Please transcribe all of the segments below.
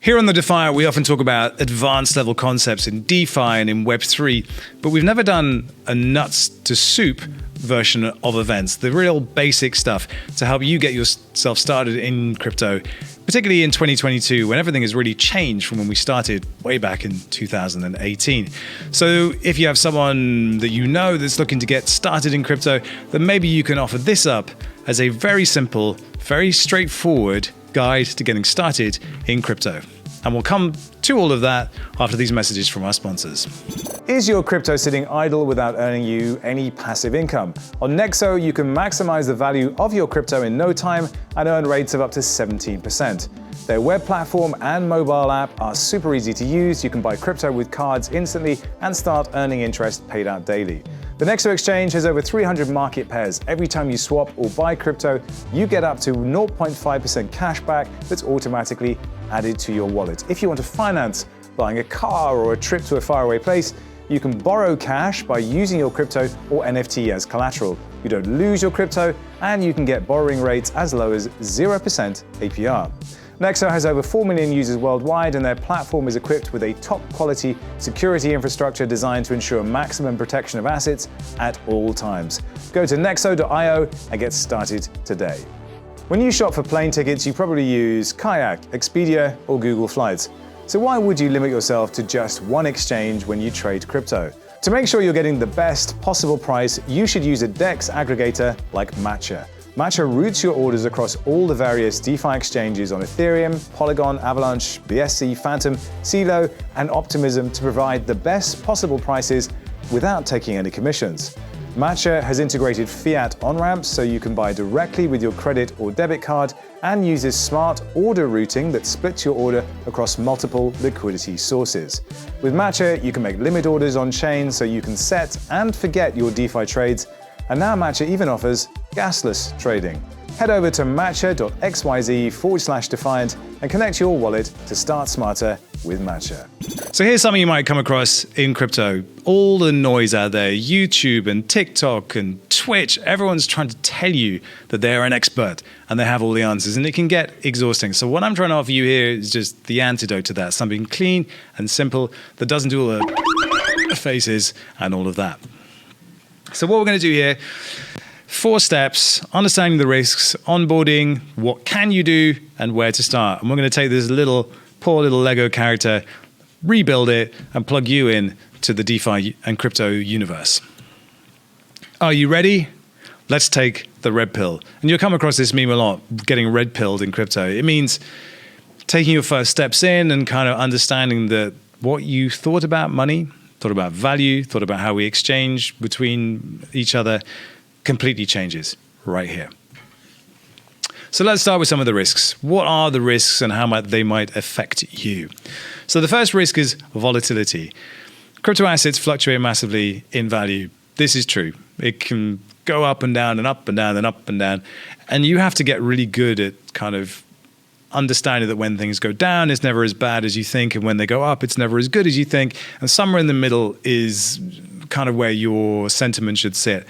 Here on the Defiant, we often talk about advanced level concepts in DeFi and in Web3, but we've never done a nuts to soup version of events, the real basic stuff to help you get yourself started in crypto, particularly in 2022 when everything has really changed from when we started way back in 2018. So if you have someone that you know that's looking to get started in crypto, then maybe you can offer this up as a very simple, very straightforward guide to getting started in crypto. And we'll come to all of that after these messages from our sponsors. Is your crypto sitting idle without earning you any passive income? On Nexo, you can maximize the value of your crypto in no time and earn rates of up to 17%. Their web platform and mobile app are super easy to use. You can buy crypto with cards instantly and start earning interest paid out daily. The Nexo exchange has over 300 market pairs. Every time you swap or buy crypto, you get up to 0.5% cash back that's automatically added to your wallet. If you want to finance buying a car or a trip to a faraway place, you can borrow cash by using your crypto or NFT as collateral. You don't lose your crypto, and you can get borrowing rates as low as 0% APR. Nexo has over 4 million users worldwide, and their platform is equipped with a top-quality security infrastructure designed to ensure maximum protection of assets at all times. Go to nexo.io and get started today. When you shop for plane tickets, you probably use Kayak, Expedia, or Google Flights. So why would you limit yourself to just one exchange when you trade crypto? To make sure you're getting the best possible price, you should use a DEX aggregator like Matcha. Matcha routes your orders across all the various DeFi exchanges on Ethereum, Polygon, Avalanche, BSC, Phantom, CeLo, and Optimism to provide the best possible prices without taking any commissions. Matcha has integrated fiat on-ramps so you can buy directly with your credit or debit card and uses smart order routing that splits your order across multiple liquidity sources. With Matcha, you can make limit orders on-chain so you can set and forget your DeFi trades. And now Matcha even offers gasless trading. Head over to matcha.xyz/Defiant and connect your wallet to start smarter with Matcha. So here's something you might come across in crypto. All the noise out there, YouTube and TikTok and Twitch, everyone's trying to tell you that they're an expert and they have all the answers, and it can get exhausting. So what I'm trying to offer you here is just the antidote to that, something clean and simple that doesn't do all the faces and all of that. So what we're going to do here, 4 steps: understanding the risks, onboarding, what can you do, and where to start. And we're going to take this poor little Lego character, rebuild it, and plug you in to the DeFi and crypto universe. Are you ready? Let's take the red pill. And you'll come across this meme a lot, getting red pilled in crypto. It means taking your first steps in and kind of understanding that what you thought about money, thought about value, thought about how we exchange between each other, completely changes right here. So let's start with some of the risks. What are the risks and how they might affect you? So the first risk is volatility. Crypto assets fluctuate massively in value. This is true. It can go up and down and up and down and up and down. And you have to get really good at kind of understanding that when things go down, it's never as bad as you think. And when they go up, it's never as good as you think. And somewhere in the middle is kind of where your sentiment should sit.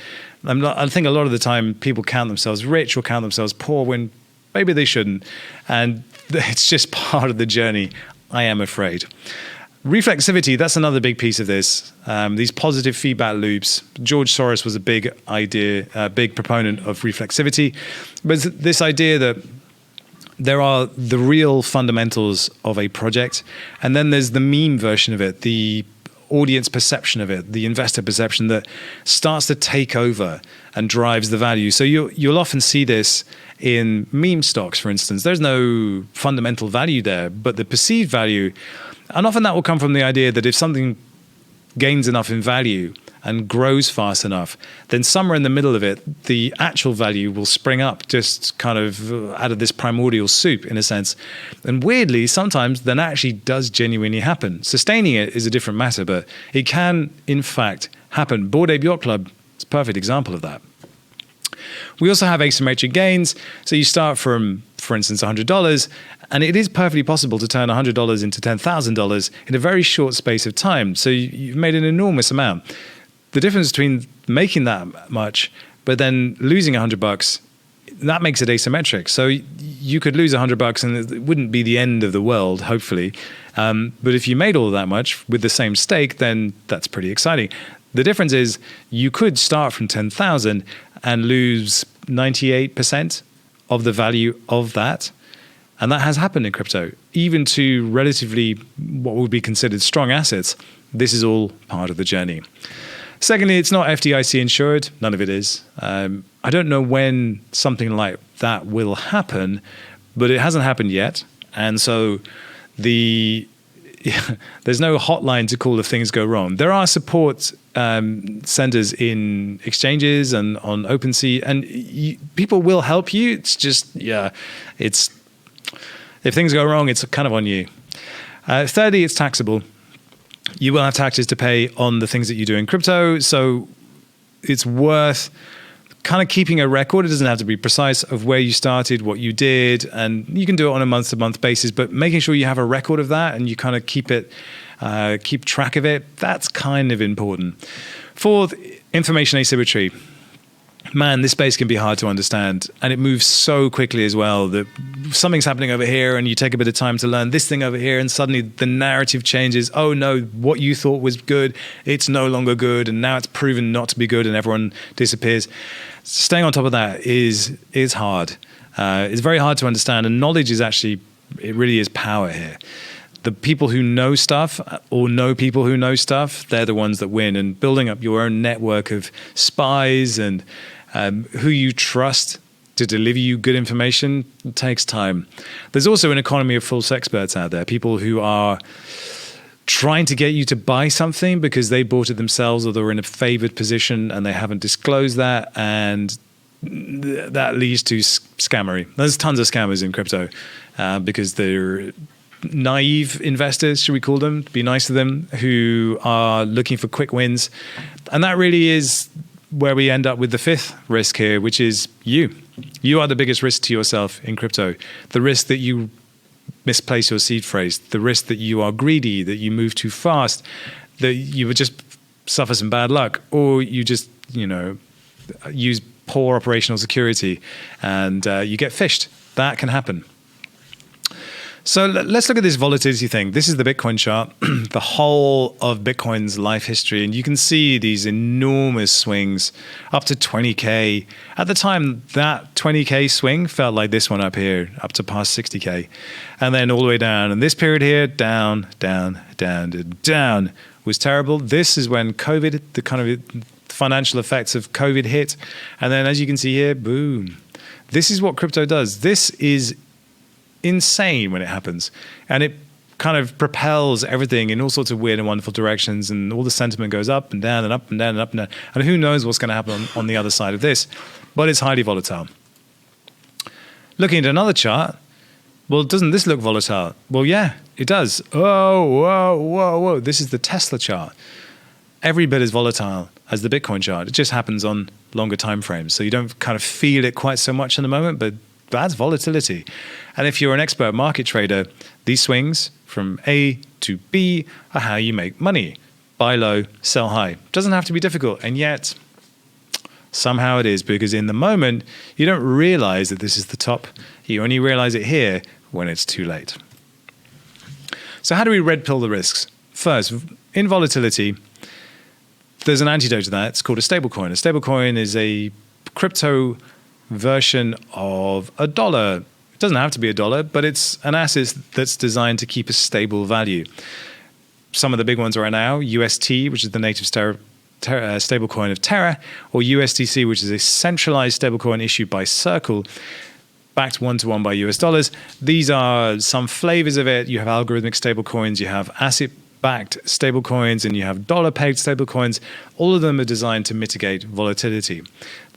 I think a lot of the time people count themselves rich or count themselves poor when maybe they shouldn't. And it's just part of the journey, I am afraid. Reflexivity, that's another big piece of this. These positive feedback loops. George Soros was a big proponent of reflexivity. But this idea that there are the real fundamentals of a project, and then there's the meme version of it, the audience perception of it, the investor perception that starts to take over and drives the value. So you'll often see this in meme stocks, for instance. There's no fundamental value there, but the perceived value, and often that will come from the idea that if something gains enough in value and grows fast enough, then somewhere in the middle of it, the actual value will spring up just kind of out of this primordial soup, in a sense. And weirdly, sometimes that actually does genuinely happen. Sustaining it is a different matter, but it can, in fact, happen. Bored Ape Yacht Club is a perfect example of that. We also have asymmetric gains. So you start from, for instance, $100, and it is perfectly possible to turn $100 into $10,000 in a very short space of time. So you've made an enormous amount. The difference between making that much but then losing $100 that makes it asymmetric. So you could lose $100 and it wouldn't be the end of the world, hopefully. But if you made all of that much with the same stake, then that's pretty exciting. The difference is you could start from 10,000 and lose 98% of the value of that. And that has happened in crypto, even to relatively what would be considered strong assets. This is all part of the journey. Secondly, it's not FDIC insured. None of it is. I don't know when something like that will happen, but it hasn't happened yet. And so there's no hotline to call if things go wrong. There are support centers in exchanges and on OpenSea, and people will help you. It's just, if things go wrong, it's kind of on you. Thirdly, it's taxable. You will have taxes to pay on the things that you do in crypto. So it's worth kind of keeping a record. It doesn't have to be precise of where you started, what you did, and you can do it on a month-to-month basis, but making sure you have a record of that and you kind of keep track of it, that's kind of important. Fourth, information asymmetry. Man, this space can be hard to understand, and it moves so quickly as well that something's happening over here and you take a bit of time to learn this thing over here, and suddenly the narrative changes. Oh no, what you thought was good, it's no longer good, and now it's proven not to be good and everyone disappears. Staying on top of that is hard. It's very hard to understand, and knowledge is actually, it really is power here. The people who know stuff or know people who know stuff, they're the ones that win. And building up your own network of spies and who you trust to deliver you good information takes time. There's also an economy of false experts out there, people who are trying to get you to buy something because they bought it themselves or they're in a favored position and they haven't disclosed that, and that leads to scammery. There's tons of scammers in crypto because they're naive investors, should we call them, be nice to them, who are looking for quick wins. And that really is where we end up with the fifth risk here, which is you. You are the biggest risk to yourself in crypto. The risk that you misplace your seed phrase, the risk that you are greedy, that you move too fast, that you would just suffer some bad luck, or you just, use poor operational security and you get phished. That can happen. So let's look at this volatility thing. This is the Bitcoin chart, the whole of Bitcoin's life history. And you can see these enormous swings up to 20K. At the time, that 20K swing felt like this one up here, up to past 60K. And then all the way down. And this period here, down, down, down, down was terrible. This is when COVID, the kind of financial effects of COVID hit. And then as you can see here, boom. This is what crypto does. This is insane when it happens, and it kind of propels everything in all sorts of weird and wonderful directions, and all the sentiment goes up and down and up and down and up and down, and who knows what's going to happen on the other side of this, but it's highly volatile. Looking at another chart, well, doesn't this look volatile? Well, yeah, it does. Oh, whoa, whoa, whoa. This is the Tesla chart. Every bit as volatile as the Bitcoin chart. It just happens on longer time frames, so you don't kind of feel it quite so much in the moment, but that's volatility. And if you're an expert market trader, these swings from A to B are how you make money. Buy low, sell high. Doesn't have to be difficult. And yet, somehow it is, because in the moment, you don't realize that this is the top. You only realize it here when it's too late. So how do we red pill the risks? First, in volatility, there's an antidote to that. It's called a stablecoin. A stablecoin is a crypto version of a dollar. It doesn't have to be a dollar, but it's an asset that's designed to keep a stable value. Some of the big ones right now, UST, which is the native stablecoin of Terra, or USDC, which is a centralized stablecoin issued by Circle, backed one-to-one by US dollars. These are some flavors of it. You have algorithmic stablecoins, you have asset-backed stablecoins, and you have dollar-pegged stablecoins. All of them are designed to mitigate volatility.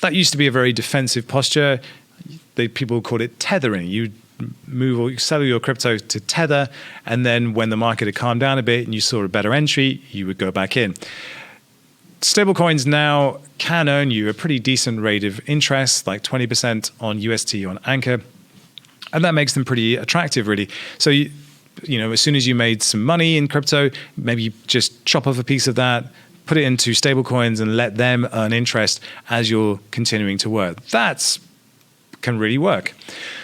That used to be a very defensive posture. People called it tethering. You move or you sell your crypto to tether, and then when the market had calmed down a bit and you saw a better entry, you would go back in. Stablecoins now can earn you a pretty decent rate of interest, like 20% on UST on Anchor, and that makes them pretty attractive, really. So as soon as you made some money in crypto, maybe you just chop off a piece of that, put it into stablecoins and let them earn interest as you're continuing to work. That's can really work.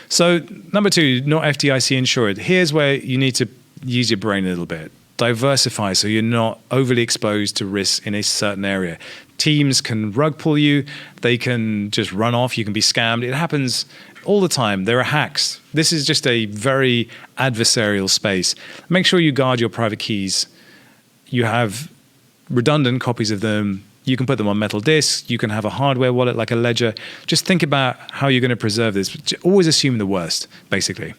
So number 2, not FDIC insured. Here's where you need to use your brain a little bit. Diversify so you're not overly exposed to risks in a certain area. Teams can rug pull you. They can just run off. You can be scammed. It happens all the time. There are hacks. This is just a very adversarial space. Make sure you guard your private keys. You have redundant copies of them. You can put them on metal disks. You can have a hardware wallet like a ledger. Just think about how you're going to preserve this. Always assume the worst, basically.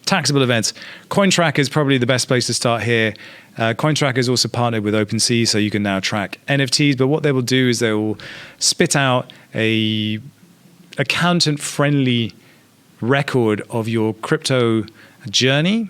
Taxable events. CoinTracker is probably the best place to start here. CoinTracker is also partnered with OpenSea, so you can now track NFTs. But what they will do is they will spit out a accountant-friendly record of your crypto journey.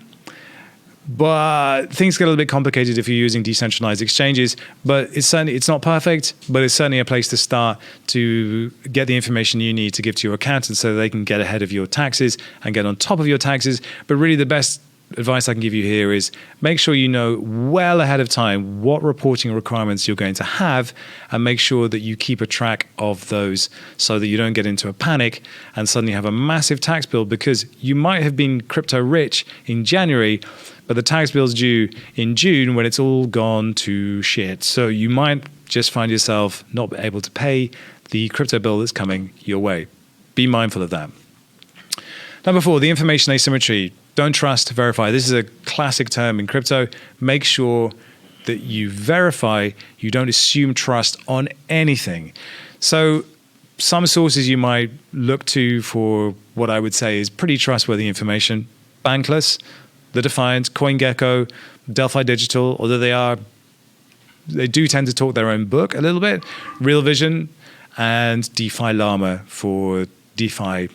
But things get a little bit complicated if you're using decentralized exchanges. But it's not perfect, but it's certainly a place to start to get the information you need to give to your accountant so they can get ahead of your taxes and get on top of your taxes. But really the best advice I can give you here is make sure you know well ahead of time what reporting requirements you're going to have, and make sure that you keep a track of those so that you don't get into a panic and suddenly have a massive tax bill, because you might have been crypto rich in January, but the tax bill's due in June when it's all gone to shit. So you might just find yourself not able to pay the crypto bill that's coming your way. Be mindful of that. Number 4, the information asymmetry. Don't trust, verify. This is a classic term in crypto. Make sure that you verify. You don't assume trust on anything. So some sources you might look to for what I would say is pretty trustworthy information. Bankless, the Defiant, CoinGecko, Delphi Digital, although they do tend to talk their own book a little bit. Real Vision and DeFi Llama for DeFi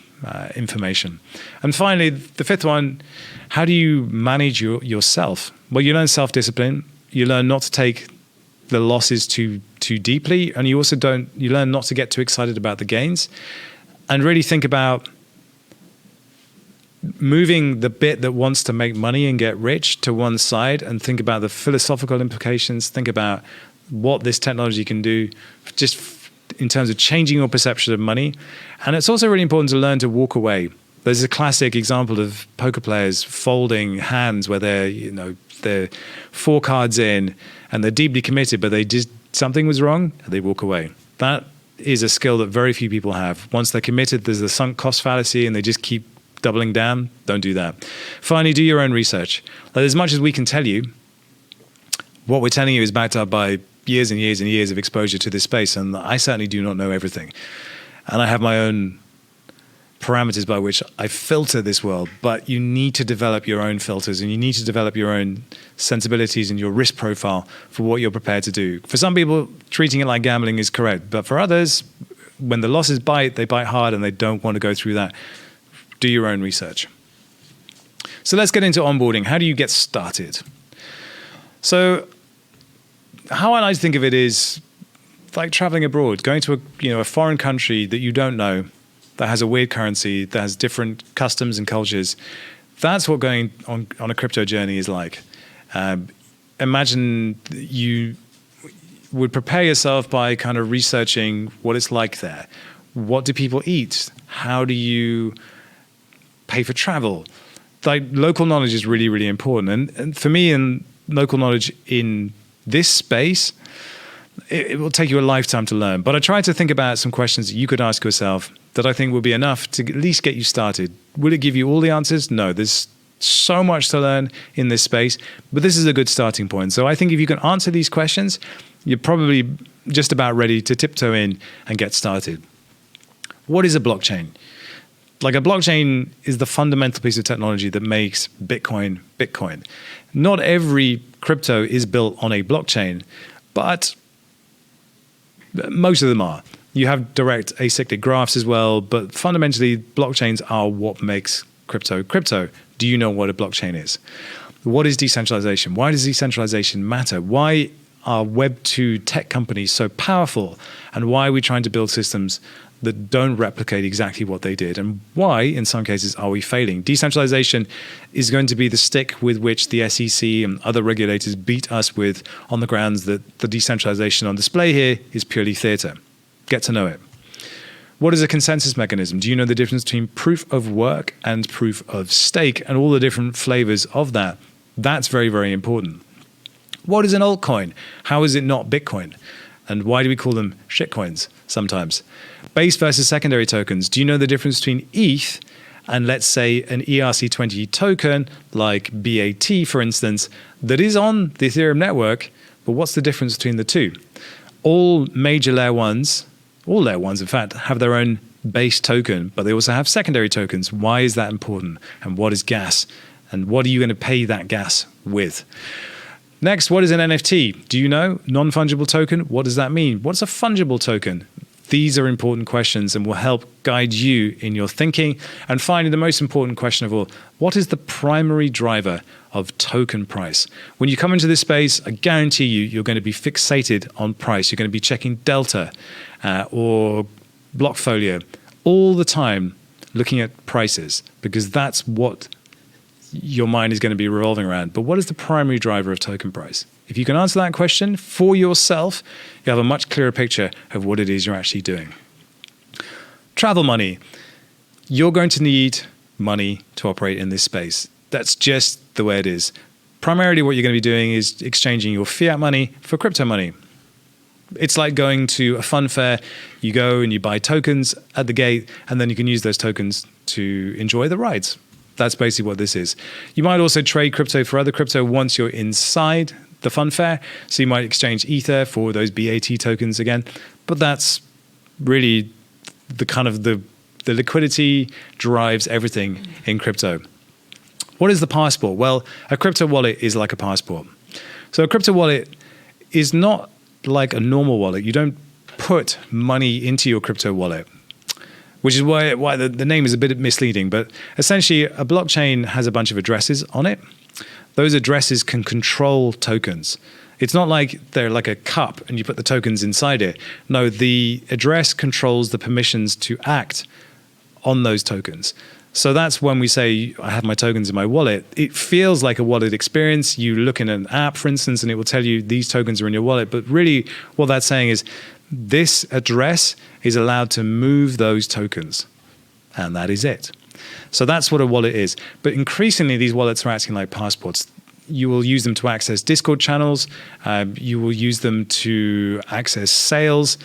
information. And finally, the 5th one, how do you manage yourself? Well, you learn self-discipline. You learn not to take the losses too deeply, and you learn not to get too excited about the gains, and really think about moving the bit that wants to make money and get rich to one side, and think about the philosophical implications. Think about what this technology can do just in terms of changing your perception of money. And it's also really important to learn to walk away. There's a classic example of poker players folding hands where they're 4 cards in and they're deeply committed, but something was wrong and they walk away. That is a skill that very few people have. Once they're committed, there's the sunk cost fallacy and they just keep doubling down. Don't do that. Finally, do your own research. As much as we can tell you, what we're telling you is backed up by years and years and years of exposure to this space, and I certainly do not know everything. And I have my own parameters by which I filter this world, but you need to develop your own filters, and you need to develop your own sensibilities and your risk profile for what you're prepared to do. For some people, treating it like gambling is correct, but for others, when the losses bite, they bite hard and they don't want to go through that. Do your own research. So let's get into onboarding. How do you get started? So how I like to think of it is like traveling abroad, going to a foreign country that you don't know, that has a weird currency, that has different customs and cultures. That's what going on a crypto journey is like. Imagine you would prepare yourself by kind of researching what it's like there. What do people eat? How do you pay for travel? Like, local knowledge is really, really important. And for me, in local knowledge in this space, it will take you a lifetime to learn. But I try to think about some questions that you could ask yourself that I think will be enough to at least get you started. Will it give you all the answers? No, there's so much to learn in this space, but this is a good starting point. So I think if you can answer these questions, you're probably just about ready to tiptoe in and get started. What is a blockchain? Like, a blockchain is the fundamental piece of technology that makes Bitcoin Bitcoin. Not every crypto is built on a blockchain, but most of them are. You have direct acyclic graphs as well, but fundamentally, blockchains are what makes crypto crypto. Do you know what a blockchain is? What is decentralization? Why does decentralization matter? Why are Web2 tech companies so powerful? And why are we trying to build systems that don't replicate exactly what they did? And why, in some cases, are we failing? Decentralization is going to be the stick with which the SEC and other regulators beat us with on the grounds that the decentralization on display here is purely theater. Get to know it. What is a consensus mechanism? Do you know the difference between proof of work and proof of stake and all the different flavors of that? That's very, very important. What is an altcoin? How is it not Bitcoin? And why do we call them shitcoins sometimes? Base versus secondary tokens. Do you know the difference between ETH and, let's say, an ERC20 token like BAT, for instance, that is on the Ethereum network, but what's the difference between the two? All major layer ones, all layer ones, in fact, have their own base token, but they also have secondary tokens. Why is that important? And what is gas? And what are you going to pay that gas with? Next, what is an NFT? Do you know? Non-fungible token? What does that mean? What's a fungible token? These are important questions and will help guide you in your thinking. And finally, the most important question of all, what is the primary driver of token price? When you come into this space, I guarantee you're going to be fixated on price. You're going to be checking Delta or Blockfolio all the time, looking at prices, because that's what your mind is going to be revolving around. But what is the primary driver of token price? If you can answer that question for yourself, you have a much clearer picture of what it is you're actually doing. Travel money. You're going to need money to operate in this space. That's just the way it is. Primarily what you're going to be doing is exchanging your fiat money for crypto money. It's like going to a fun fair. You go and you buy tokens at the gate, and then you can use those tokens to enjoy the rides. That's basically what this is. You might also trade crypto for other crypto once you're inside the fun fair. So you might exchange Ether for those BAT tokens again. But that's really the kind of the liquidity drives everything in crypto. What is the passport? Well, a crypto wallet is like a passport. So a crypto wallet is not like a normal wallet. You don't put money into your crypto wallet, which is why the name is a bit misleading. But essentially, a blockchain has a bunch of addresses on it. Those addresses can control tokens. It's not like they're like a cup and you put the tokens inside it. No, the address controls the permissions to act on those tokens. So that's when we say, I have my tokens in my wallet. It feels like a wallet experience. You look in an app, for instance, and it will tell you these tokens are in your wallet. But really, what that's saying is this address is allowed to move those tokens. And that is it. So that's what a wallet is. But increasingly, these wallets are acting like passports. You will use them to access Discord channels. You will use them to access sales.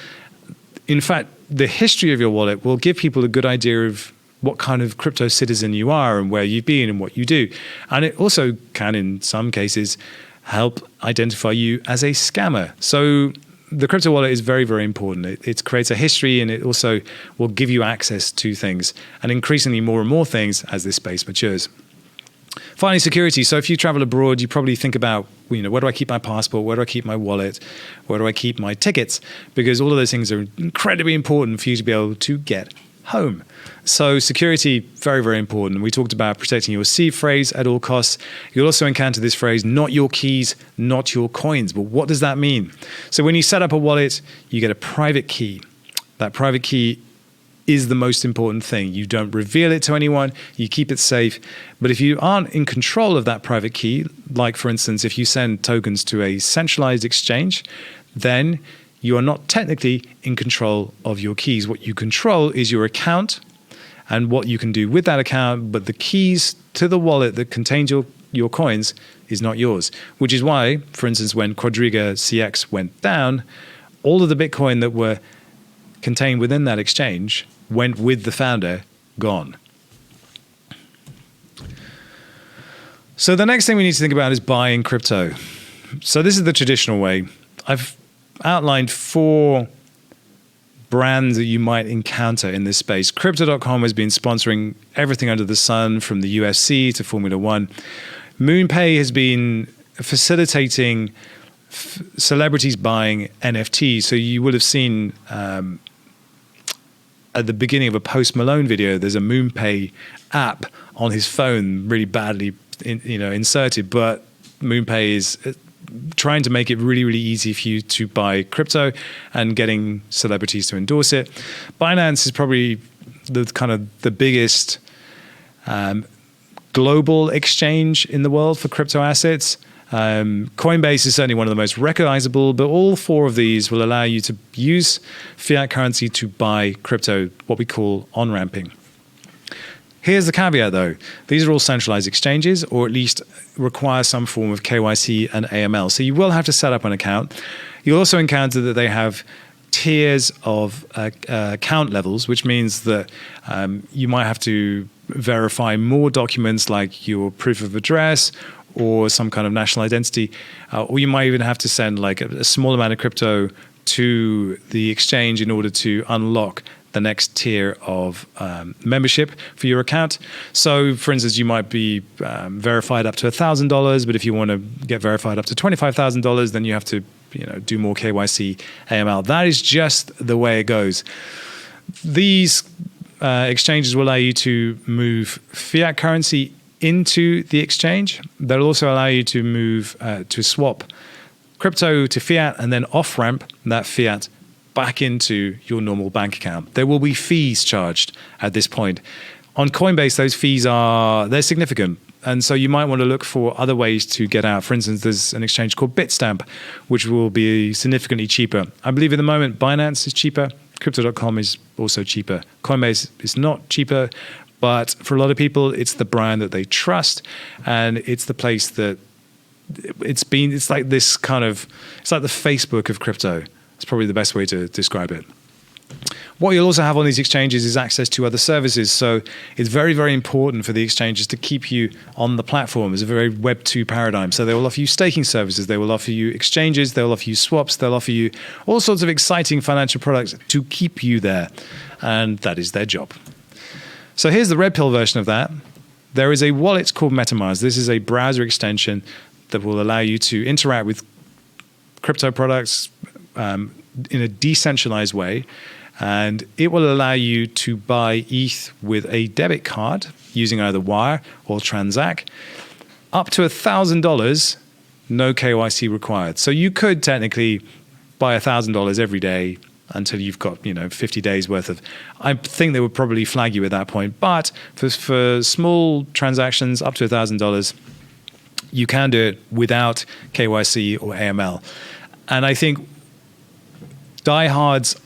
In fact, the history of your wallet will give people a good idea of what kind of crypto citizen you are and where you've been and what you do. And it also can, in some cases, help identify you as a scammer. So the crypto wallet is very, very important. It creates a history, and it also will give you access to things, and increasingly more and more things as this space matures. Finally, security. So if you travel abroad, you probably think about, where do I keep my passport? Where do I keep my wallet? Where do I keep my tickets? Because all of those things are incredibly important for you to be able to get home. So security, very, very important. We talked about protecting your seed phrase at all costs. You'll also encounter this phrase, not your keys, not your coins. But what does that mean? So when you set up a wallet, you get a private key. That private key is the most important thing. You don't reveal it to anyone. You keep it safe. But if you aren't in control of that private key, like for instance, if you send tokens to a centralized exchange, then you are not technically in control of your keys. What you control is your account and what you can do with that account, but the keys to the wallet that contains your coins is not yours. Which is why, for instance, when Quadriga CX went down, all of the Bitcoin that were contained within that exchange went with the founder, gone. So the next thing we need to think about is buying crypto. So this is the traditional way. I've outlined 4 brands that you might encounter in this space. Crypto.com has been sponsoring everything under the sun, from the UFC to Formula One. MoonPay has been facilitating celebrities buying NFTs. So you would have seen at the beginning of a Post Malone video, there's a MoonPay app on his phone, really badly inserted, but MoonPay is trying to make it really, really easy for you to buy crypto and getting celebrities to endorse it. Binance is probably the biggest global exchange in the world for crypto assets. Coinbase is certainly one of the most recognizable, but all four of these will allow you to use fiat currency to buy crypto, what we call on-ramping. Here's the caveat though. These are all centralized exchanges, or at least require some form of KYC and AML. So you will have to set up an account. You'll also encounter that they have tiers of account levels, which means that you might have to verify more documents like your proof of address or some kind of national identity, or you might even have to send like a small amount of crypto to the exchange in order to unlock the next tier of membership for your account. So, for instance, you might be verified up to $1,000, but if you want to get verified up to $25,000, then you have to, do more KYC, AML. That is just the way it goes. These exchanges will allow you to move fiat currency into the exchange. They'll also allow you to move to swap crypto to fiat and then off-ramp that fiat back into your normal bank account. There will be fees charged at this point. On Coinbase, those fees they're significant. And so you might want to look for other ways to get out. For instance, there's an exchange called Bitstamp, which will be significantly cheaper. I believe at the moment, Binance is cheaper. Crypto.com is also cheaper. Coinbase is not cheaper, but for a lot of people, it's the brand that they trust. And it's the place that it's like this kind of, it's like the Facebook of crypto. It's probably the best way to describe it. What you'll also have on these exchanges is access to other services. So it's very, very important for the exchanges to keep you on the platform. It's a very Web 2 paradigm. So they will offer you staking services. They will offer you exchanges. They'll offer you swaps. They'll offer you all sorts of exciting financial products to keep you there. And that is their job. So here's the RedPill version of that. There is a wallet called MetaMask. This is a browser extension that will allow you to interact with crypto products in a decentralized way, and it will allow you to buy ETH with a debit card using either Wire or Transact, up to $1,000, no KYC required. So you could technically buy $1,000 every day until you've got 50 days worth of. I think they would probably flag you at that point, but for small transactions up to $1,000, you can do it without KYC or AML. And I think diehards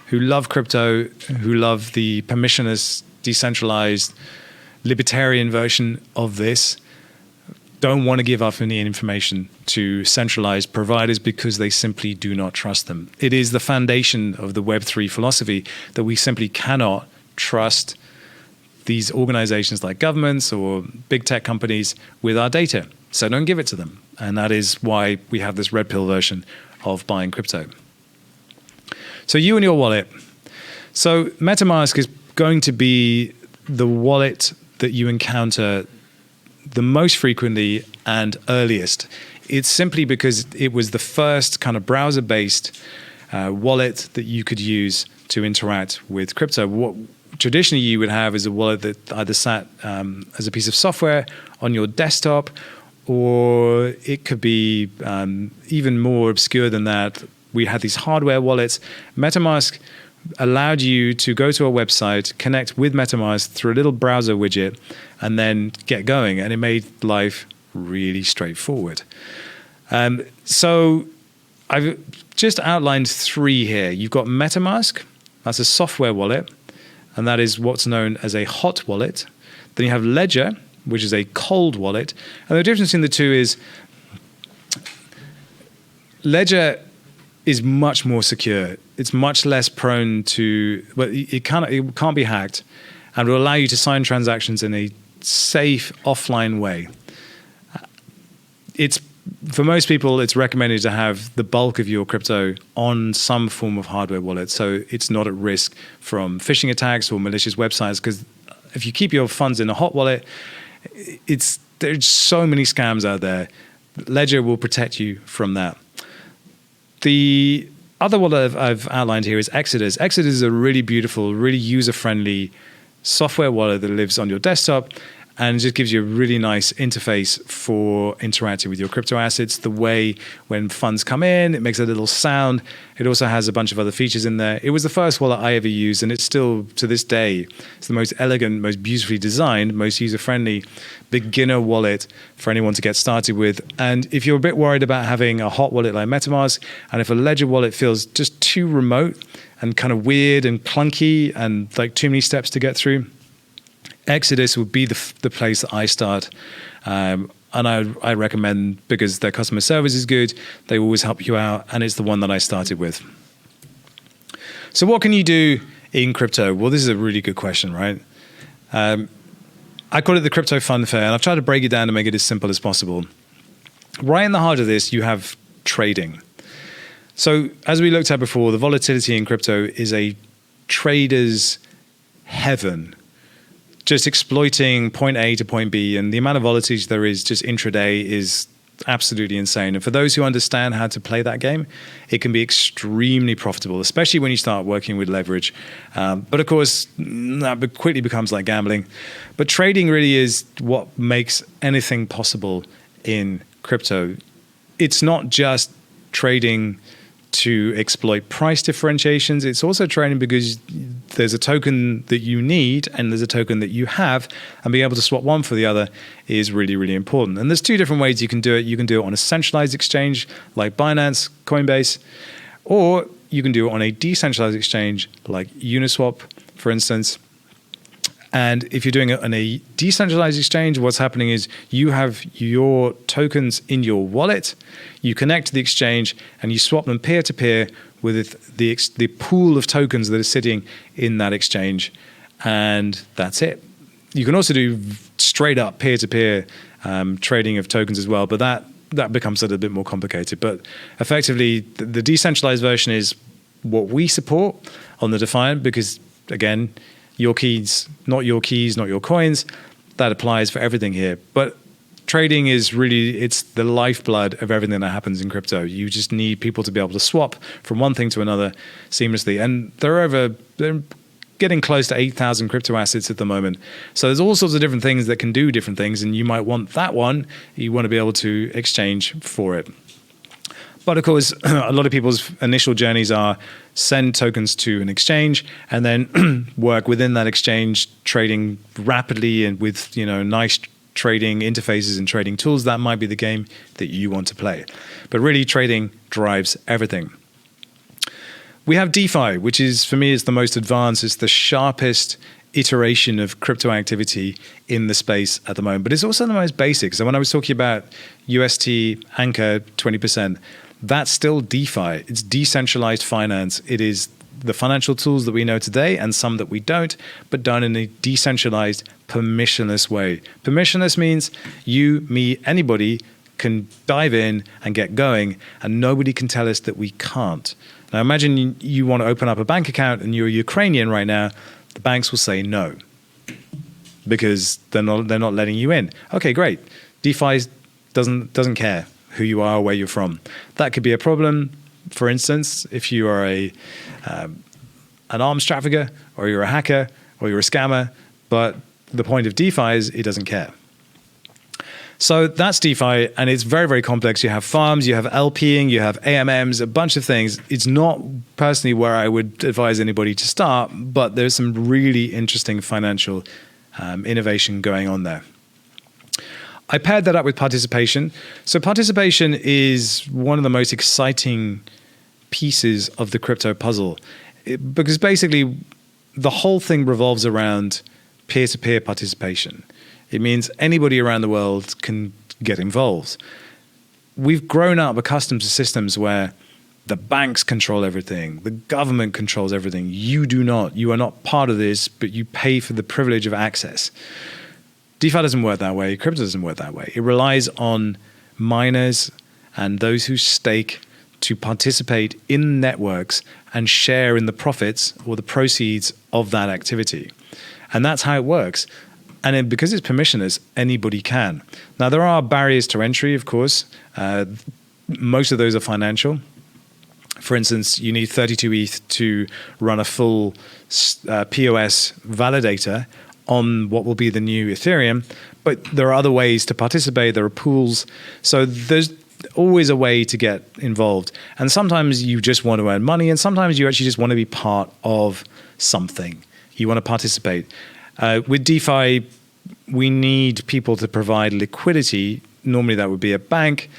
who love crypto, who love the permissionless, decentralized, libertarian version of this, don't want to give up any information to centralized providers because they simply do not trust them. It is the foundation of the Web3 philosophy that we simply cannot trust these organizations like governments or big tech companies with our data. So don't give it to them. And that is why we have this RedPill version of buying crypto. So you and your wallet. So MetaMask is going to be the wallet that you encounter the most frequently and earliest. It's simply because it was the first kind of browser-based wallet that you could use to interact with crypto. What traditionally you would have is a wallet that either sat as a piece of software on your desktop, or it could be even more obscure than that. We had these hardware wallets. MetaMask allowed you to go to a website, connect with MetaMask through a little browser widget, and then get going. And it made life really straightforward. So I've just outlined three here. You've got MetaMask. That's a software wallet, and that is what's known as a hot wallet. Then you have Ledger, which is a cold wallet. And the difference in the two is Ledger is much more secure. It's much less prone to, well, it can't be hacked, and will allow you to sign transactions in a safe offline way. It's, for most people, it's recommended to have the bulk of your crypto on some form of hardware wallet, so it's not at risk from phishing attacks or malicious websites. Because if you keep your funds in a hot wallet, there's so many scams out there. Ledger will protect you from that. The other wallet I've outlined here is Exodus. Exodus is a really beautiful, really user-friendly software wallet that lives on your desktop, and it just gives you a really nice interface for interacting with your crypto assets. The way when funds come in, it makes a little sound. It also has a bunch of other features in there. It was the first wallet I ever used, and it's still, to this day, it's the most elegant, most beautifully designed, most user-friendly beginner wallet for anyone to get started with. And if you're a bit worried about having a hot wallet like MetaMask, and if a ledger wallet feels just too remote and kind of weird and clunky and like too many steps to get through, Exodus would be the place that I start. And I recommend, because their customer service is good, they always help you out, and it's the one that I started with. So what can you do in crypto? Well, this is a really good question, right? I call it the Crypto Funfair, and I've tried to break it down to make it as simple as possible. Right in the heart of this, you have trading. So as we looked at before, the volatility in crypto is a trader's heaven, just exploiting point A to point B, and the amount of volatility there is just intraday is absolutely insane. And for those who understand how to play that game, it can be extremely profitable, especially when you start working with leverage. But of course, that quickly becomes like gambling. But trading really is what makes anything possible in crypto. It's not just trading to exploit price differentiations. It's also trading because there's a token that you need and there's a token that you have, and being able to swap one for the other is really, really important. And there's two different ways you can do it. You can do it on a centralized exchange like Binance, Coinbase, or you can do it on a decentralized exchange like Uniswap, for instance. And if you're doing it on a decentralized exchange, what's happening is you have your tokens in your wallet, you connect to the exchange, and you swap them peer-to-peer with the pool of tokens that are sitting in that exchange, and that's it. You can also do straight up peer-to-peer trading of tokens as well, but that becomes a little bit more complicated. But effectively, the decentralized version is what we support on the Defiant, because, again, your keys, not your coins. That applies for everything here. But trading is really, it's the lifeblood of everything that happens in crypto. You just need people to be able to swap from one thing to another seamlessly. And they're getting close to 8,000 crypto assets at the moment. So there's all sorts of different things that can do different things, and you might want that one. You want to be able to exchange for it. But of course, a lot of people's initial journeys are send tokens to an exchange and then work within that exchange, trading rapidly and with nice trading interfaces and trading tools. That might be the game that you want to play. But really, trading drives everything. We have DeFi, which is, for me, is the most advanced. It's the sharpest iteration of crypto activity in the space at the moment. But it's also the most basic. So when I was talking about UST Anchor 20%, that's still DeFi. It's decentralized finance. It is the financial tools that we know today and some that we don't, but done in a decentralized, permissionless way. Permissionless means you, me, anybody can dive in and get going, and nobody can tell us that we can't. Now imagine you want to open up a bank account and you're Ukrainian right now. The banks will say no because they're not letting you in. Okay, great. DeFi doesn't care who you are or where you're from. That could be a problem. For instance, if you are an arms trafficker, or you're a hacker, or you're a scammer, but the point of DeFi is it doesn't care. So that's DeFi, and it's very, very complex. You have farms, you have LPing, you have AMMs, a bunch of things. It's not personally where I would advise anybody to start, but there's some really interesting financial innovation going on there. I paired that up with participation. So participation is one of the most exciting pieces of the crypto puzzle, because basically the whole thing revolves around peer-to-peer participation. It means anybody around the world can get involved. We've grown up accustomed to systems where the banks control everything, the government controls everything. You do not. You are not part of this, but you pay for the privilege of access. DeFi doesn't work that way. Crypto doesn't work that way. It relies on miners and those who stake to participate in networks and share in the profits or the proceeds of that activity. And that's how it works. And then because it's permissionless, anybody can. Now, there are barriers to entry, of course. Most of those are financial. For instance, you need 32 ETH to run a full POS validator on what will be the new Ethereum, but there are other ways to participate. There are pools. So there's always a way to get involved. And sometimes you just want to earn money, and sometimes you actually just want to be part of something. You want to participate. With DeFi, we need people to provide liquidity. Normally that would be a bank,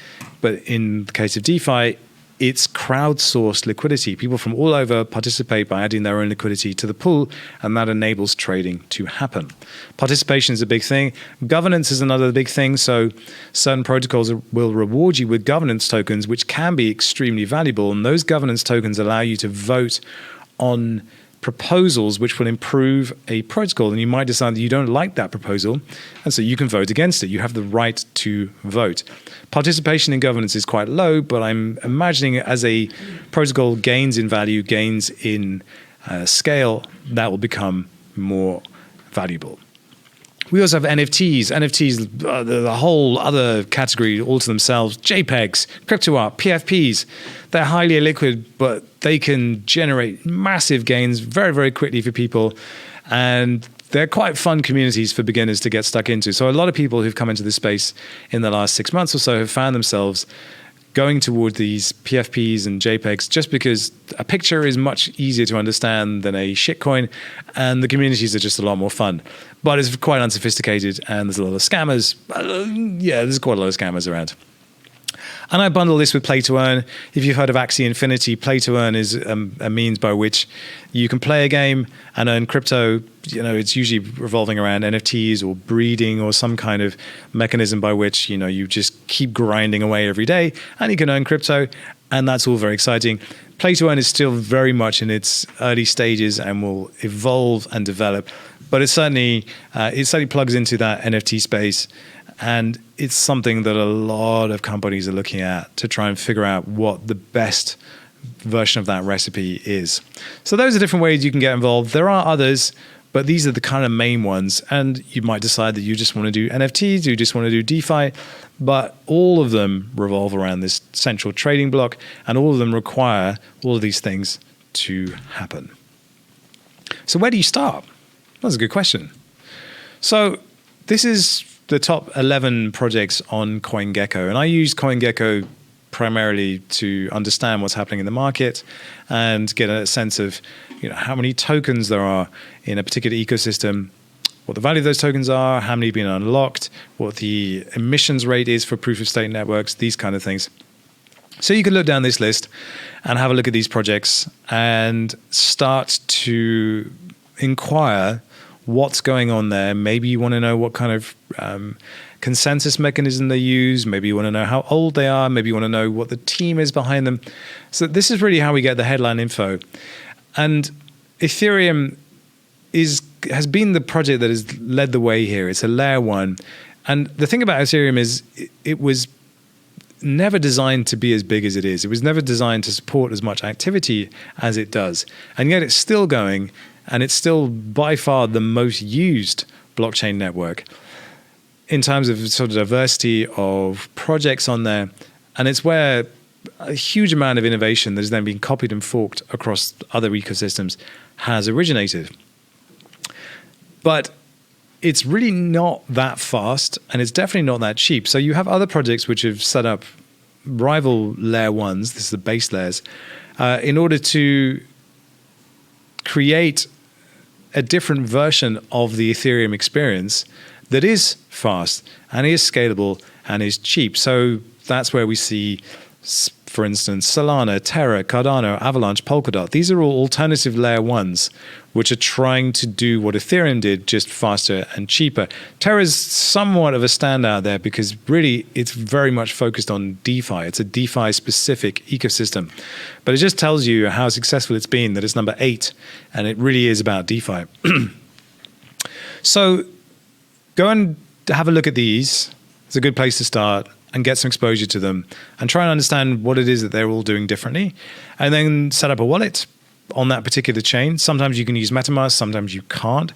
but in the case of DeFi, it's crowdsourced liquidity. People from all over participate by adding their own liquidity to the pool, and that enables trading to happen. Participation is a big thing. Governance is another big thing. So certain protocols will reward you with governance tokens, which can be extremely valuable. And those governance tokens allow you to vote on proposals which will improve a protocol, and you might decide that you don't like that proposal, and so you can vote against it. You have the right to vote. Participation in governance is quite low, but I'm imagining as a protocol gains in value, gains in scale, that will become more valuable. We also have NFTs. NFTs, the whole other category all to themselves. JPEGs, crypto art, PFPs. They're highly illiquid, but they can generate massive gains very, very quickly for people. And they're quite fun communities for beginners to get stuck into. So a lot of people who've come into this space in the last 6 months or so have found themselves going toward these PFPs and JPEGs just because a picture is much easier to understand than a shitcoin, and the communities are just a lot more fun. But it's quite unsophisticated, and there's a lot of scammers. There's quite a lot of scammers around. And I bundle this with play to earn. If you've heard of Axie Infinity, play to earn is a means by which you can play a game and earn crypto. You know, it's usually revolving around NFTs or breeding or some kind of mechanism by which, you know, you just keep grinding away every day and you can earn crypto. And that's all very exciting. Play to earn is still very much in its early stages and will evolve and develop. But it certainly plugs into that NFT space. And it's something that a lot of companies are looking at to try and figure out what the best version of that recipe is. So those are different ways you can get involved. There are others, but these are the kind of main ones. And you might decide that you just want to do NFTs, you just want to do DeFi, but all of them revolve around this central trading block, and all of them require all of these things to happen. So where do you start? That's a good question. So this is the top 11 projects on CoinGecko. And I use CoinGecko primarily to understand what's happening in the market and get a sense of, you know, how many tokens there are in a particular ecosystem, what the value of those tokens are, how many have been unlocked, what the emissions rate is for proof of stake networks, these kind of things. So you can look down this list and have a look at these projects and start to inquire what's going on there. Maybe you want to know what kind of consensus mechanism they use. Maybe you want to know how old they are. Maybe you want to know what the team is behind them. So this is really how we get the headline info. And Ethereum has been the project that has led the way here. It's a layer one. And the thing about Ethereum is it was never designed to be as big as it is. It was never designed to support as much activity as it does. And yet it's still going. And it's still by far the most used blockchain network in terms of sort of diversity of projects on there. And it's where a huge amount of innovation that has then been copied and forked across other ecosystems has originated. But it's really not that fast, and it's definitely not that cheap. So you have other projects which have set up rival layer ones, this is the base layers, in order to create a different version of the Ethereum experience that is fast and is scalable and is cheap. So that's where we see, for instance, Solana, Terra, Cardano, Avalanche, Polkadot. These are all alternative layer ones which are trying to do what Ethereum did, just faster and cheaper. Terra is somewhat of a standout there because really it's very much focused on DeFi. It's a DeFi-specific ecosystem. But it just tells you how successful it's been, that it's number 8, and it really is about DeFi. So go and have a look at these. It's a good place to start and get some exposure to them and try and understand what it is that they're all doing differently, and then set up a wallet on that particular chain. Sometimes you can use MetaMask, sometimes you can't.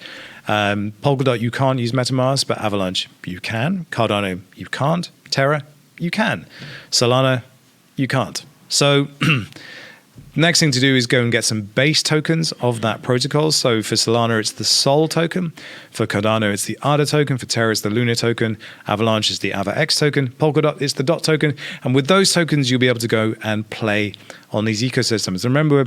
Polkadot, you can't use MetaMask, but Avalanche, you can. Cardano, you can't. Terra, you can. Solana, you can't. So Next thing to do is go and get some base tokens of that protocol. So for Solana, it's the Sol token. For Cardano, it's the ADA token. For Terra, it's the Luna token. Avalanche is the AvaX token. Polkadot is the DOT token. And with those tokens, you'll be able to go and play on these ecosystems. Remember,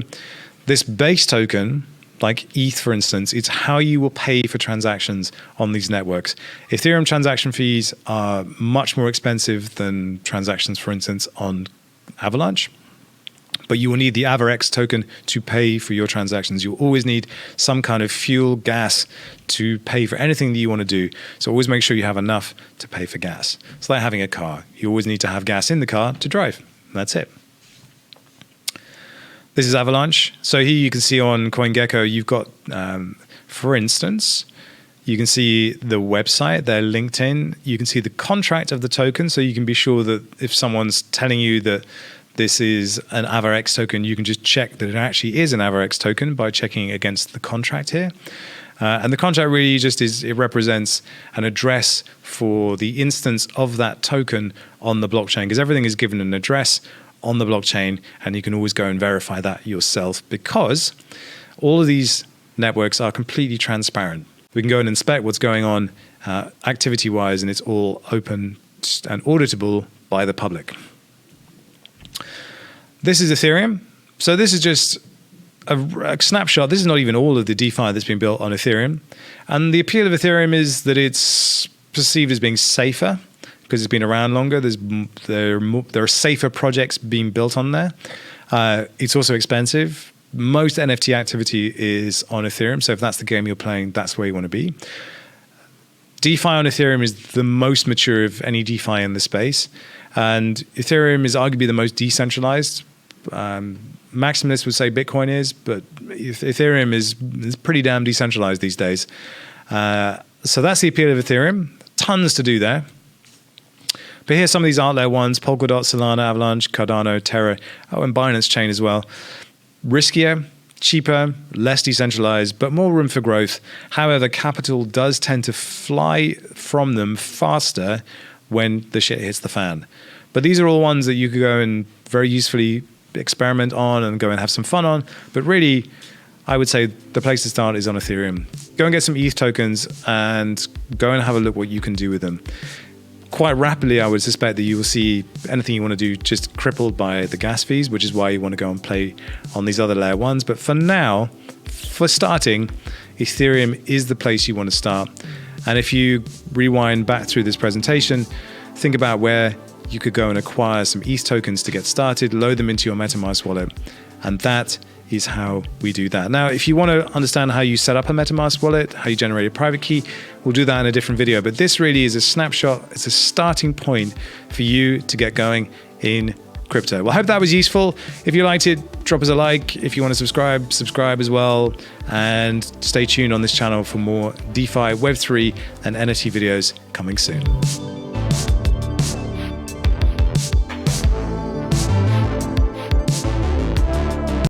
this base token, like ETH, for instance, it's how you will pay for transactions on these networks. Ethereum transaction fees are much more expensive than transactions, for instance, on Avalanche. But you will need the AvaX token to pay for your transactions. You'll always need some kind of fuel, gas to pay for anything that you want to do. So always make sure you have enough to pay for gas. It's like having a car. You always need to have gas in the car to drive. That's it. This is Avalanche. So here you can see on CoinGecko, you've got, for instance, you can see the website, their LinkedIn. You can see the contract of the token. So you can be sure that if someone's telling you that this is an AvaX token, you can just check that it actually is an AvaX token by checking against the contract here. And the contract really just it represents an address for the instance of that token on the blockchain, because everything is given an address on the blockchain, and you can always go and verify that yourself, because all of these networks are completely transparent. We can go and inspect what's going on activity-wise, and it's all open and auditable by the public. This is Ethereum. So this is just a snapshot. This is not even all of the DeFi that's been built on Ethereum. And the appeal of Ethereum is that it's perceived as being safer because it's been around longer. There are safer projects being built on there. It's also expensive. Most NFT activity is on Ethereum. So if that's the game you're playing, that's where you want to be. DeFi on Ethereum is the most mature of any DeFi in the space. And Ethereum is arguably the most decentralized. Maximalists would say Bitcoin is, but Ethereum is pretty damn decentralized these days. So that's the appeal of Ethereum. Tons to do there. But here's some of these outlier ones: Polkadot, Solana, Avalanche, Cardano, Terra, and Binance Chain as well. Riskier, cheaper, less decentralized, but more room for growth. However, capital does tend to fly from them faster when the shit hits the fan. But these are all ones that you could go and very usefully experiment on and go and have some fun on. But really, I would say the place to start is on Ethereum. Go and get some ETH tokens and go and have a look what you can do with them. Quite rapidly, I would suspect that you will see anything you want to do just crippled by the gas fees, which is why you want to go and play on these other layer ones. But for now, for starting, Ethereum is the place you want to start. And if you rewind back through this presentation, think about where you could go and acquire some ETH tokens to get started, load them into your MetaMask wallet, and that is how we do that. Now, if you want to understand how you set up a MetaMask wallet, how you generate a private key, we'll do that in a different video. But this really is a snapshot. It's a starting point for you to get going in crypto. Well, I hope that was useful. If you liked it, drop us a like. If you want to subscribe as well. And stay tuned on this channel for more DeFi, Web3, and NFT videos coming soon.